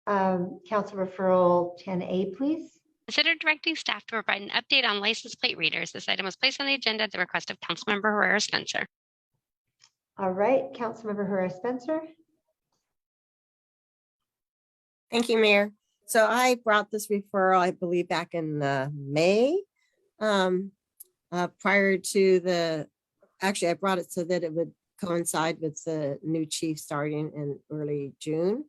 Council referral 10A, please. Consider directing staff to provide an update on license plate readers. This item was placed on the agenda at the request of Councilmember Herrera Spencer. All right, Councilmember Herrera Spencer. Thank you, Mayor. So I brought this referral, I believe, back in May, prior to the, actually, I brought it so that it would coincide with the new chief starting in early June.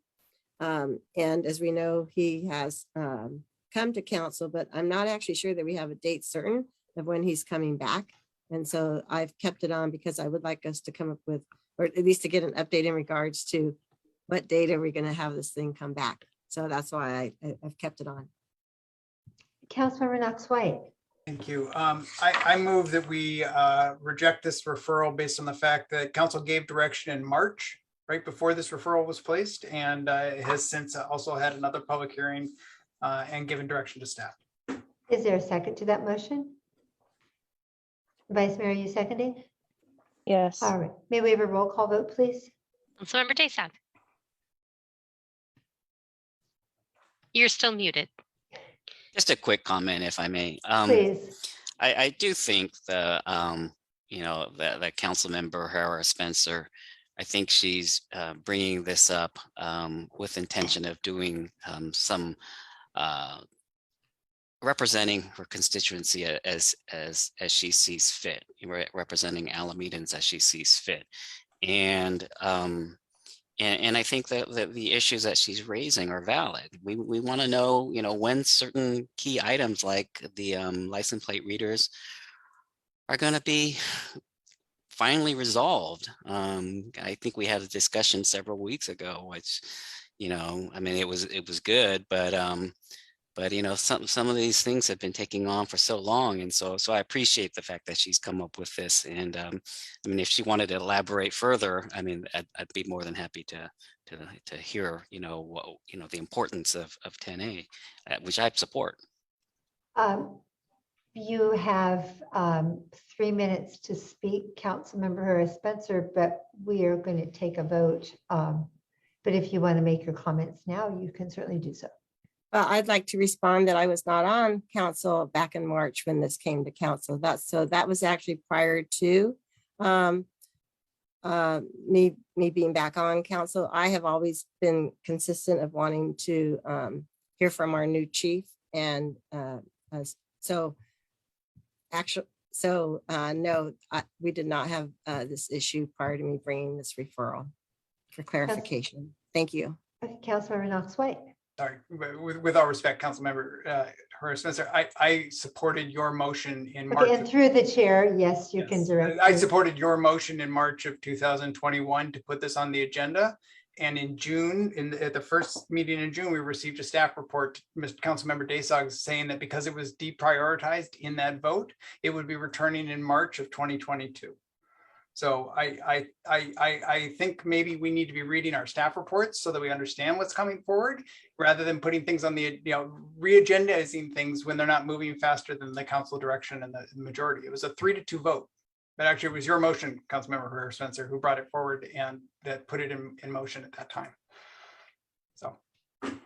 And as we know, he has come to council, but I'm not actually sure that we have a date certain of when he's coming back. And so I've kept it on because I would like us to come up with, or at least to get an update in regards to what date are we going to have this thing come back. So that's why I've kept it on. Councilmember Knox White. Thank you. I move that we reject this referral based on the fact that council gave direction in March, right before this referral was placed, and has since also had another public hearing and given direction to staff. Is there a second to that motion? Vice Mayor, are you seconding? Yes. All right. May we have a roll call vote, please? Councilmember Daysog. You're still muted. Just a quick comment, if I may. Please. I do think the that council member Herrera Spencer, I think she's bringing this up with intention of doing some representing her constituency as she sees fit, representing Alamedans as she sees fit, and I think that the issues that she's raising are valid. We want to know, when certain key items like the license plate readers are going to be finally resolved. I think we had a discussion several weeks ago, which, I mean, it was good, but some of these things have been taking on for so long, and so I appreciate the fact that she's come up with this. And I mean, if she wanted to elaborate further, I mean, I'd be more than happy to hear, the importance of 10A, which I support. You have 3 minutes to speak, Councilmember Herrera Spencer, but we are going to take a vote. But if you want to make your comments now, you can certainly do so. Well, I'd like to respond that I was not on council back in March when this came to council. That was actually prior to me being back on council. I have always been consistent of wanting to hear from our new chief, and no, we did not have this issue prior to me bringing this referral for clarification. Thank you. Okay, Councilmember Knox White. Sorry, with all respect, Councilmember Herrera Spencer, I supported your motion in March. Okay, and through the chair, yes, you can direct. I supported your motion in March of 2021 to put this on the agenda. And in June, at the first meeting in June, we received a staff report, Mr. Councilmember Daysog, saying that because it was deprioritized in that vote, it would be returning in March of 2022. So I think maybe we need to be reading our staff reports so that we understand what's coming forward, rather than putting things on the, re-agendizing things when they're not moving faster than the council direction and the majority. It was a 3-2 vote, but actually it was your motion, Councilmember Herrera Spencer, who brought it forward and that put it in motion at that time. So.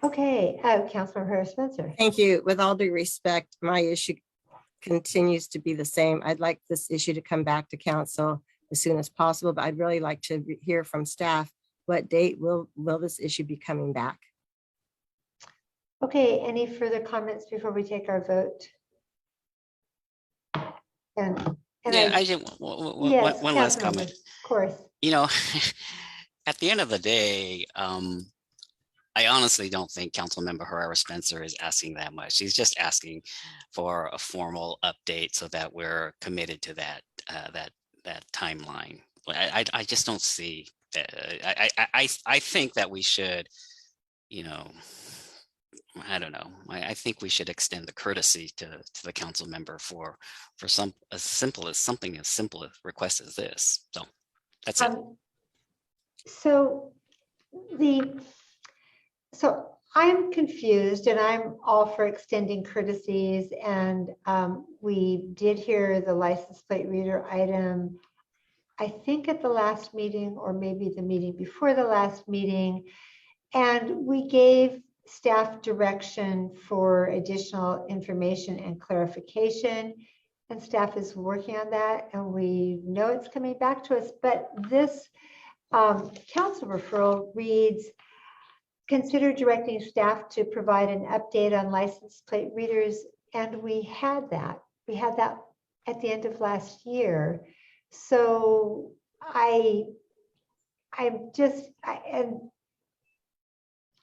Okay, Councilmember Herrera Spencer. Thank you. With all due respect, my issue continues to be the same. I'd like this issue to come back to council as soon as possible, but I'd really like to hear from staff, what date will this issue be coming back? Okay, any further comments before we take our vote? And yeah, I did one last comment. Of course. At the end of the day, I honestly don't think Councilmember Herrera Spencer is asking that much. She's just asking for a formal update so that we're committed to that timeline. I just don't see that. I think that we should, I don't know. I think we should extend the courtesy to the council member for something as simple a request as this. So that's it. So I'm confused, and I'm all for extending courtesies, and we did hear the license plate reader item, I think at the last meeting, or maybe the meeting before the last meeting, and we gave staff direction for additional information and clarification. And staff is working on that, and we know it's coming back to us. But this council referral reads, consider directing staff to provide an update on license plate readers. And we had that. We had that at the end of last year. So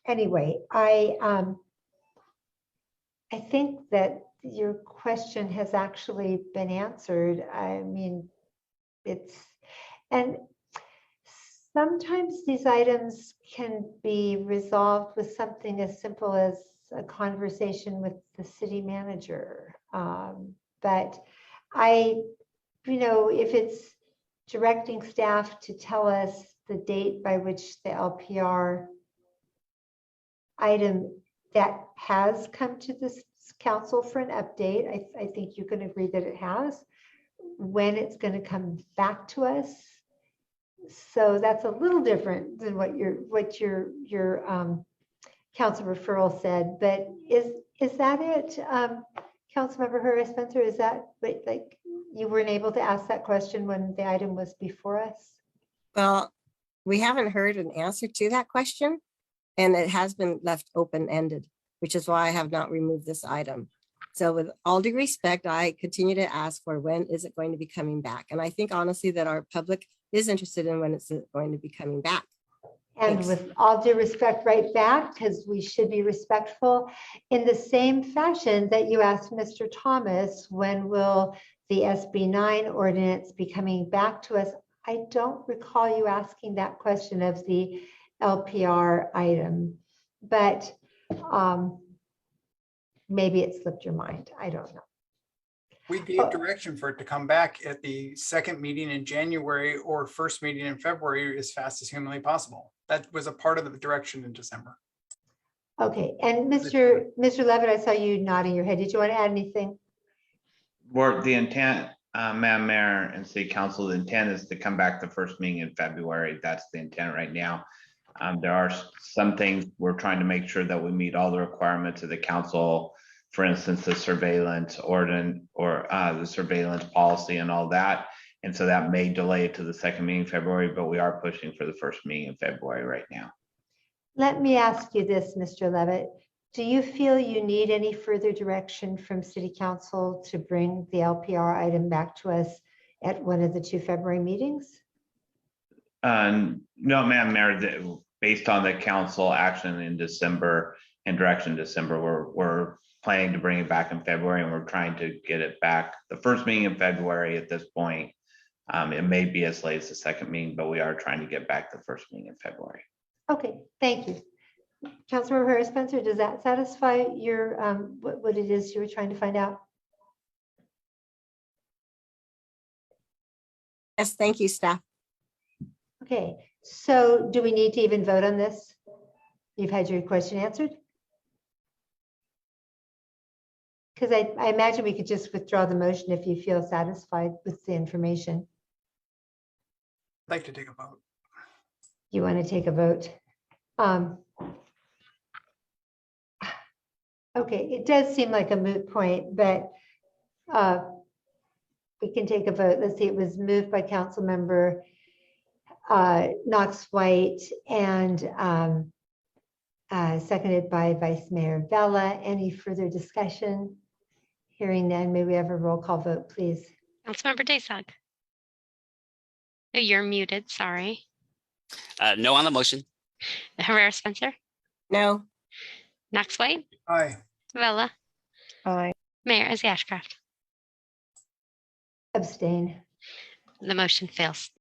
anyway, I think that your question has actually been answered. I mean, and sometimes these items can be resolved with something as simple as a conversation with the city manager. But if it's directing staff to tell us the date by which the LPR item that has come to this council for an update, I think you can agree that it has, when it's going to come back to us. So that's a little different than what your council referral said. But is that it, Councilmember Herrera Spencer? Is that like you weren't able to ask that question when the item was before us? Well, we haven't heard an answer to that question, and it has been left open-ended, which is why I have not removed this item. So with all due respect, I continue to ask for when is it going to be coming back? And I think honestly that our public is interested in when it's going to be coming back. And Thanks. with all due respect, right back, because we should be respectful, in the same fashion that you asked Mr. Thomas, when will the SB 9 ordinance be coming back to us? I don't recall you asking that question of the LPR item, but maybe it slipped your mind. I don't know. We gave direction for it to come back at the second meeting in January or first meeting in February as fast as humanly possible. That was a part of the direction in December. Okay, and Mr. Levitt, I saw you nodding your head. Did you want to add anything? Well, the intent, Madam Mayor and City Council, the intent is to come back the first meeting in February. That's the intent right now. There are some things we're trying to make sure that we meet all the requirements of the council. For instance, the surveillance ordinance or the surveillance policy and all that. And so that may delay it to the second meeting in February, but we are pushing for the first meeting in February right now. Let me ask you this, Mr. Levitt. Do you feel you need any further direction from City Council to bring the LPR item back to us at one of the 2 February meetings? No, Madam Mayor, based on the council action in December and direction in December, we're planning to bring it back in February, and we're trying to get it back the first meeting in February at this point. It may be as late as the second meeting, but we are trying to get back the first meeting in February. Okay, thank you. Councilmember Herrera Spencer, does that satisfy your what it is you were trying to find out? Yes, thank you, staff. Okay, so do we need to even vote on this? You've had your question answered? Because I imagine we could just withdraw the motion if you feel satisfied with the information. I'd like to take a vote. You want to take a vote? Okay, it does seem like a moot point, but we can take a vote. Let's see, it was moved by Councilmember Knox White and seconded by Vice Mayor Vella. Any further discussion? Hearing none, may we have a roll call vote, please? Councilmember Daysog. Oh, you're muted, sorry. No on the motion. Herrera Spencer, No. Knox White, Aye. Vella, Aye. Mayor Izzy Ashcraft. Abstain. The motion fails.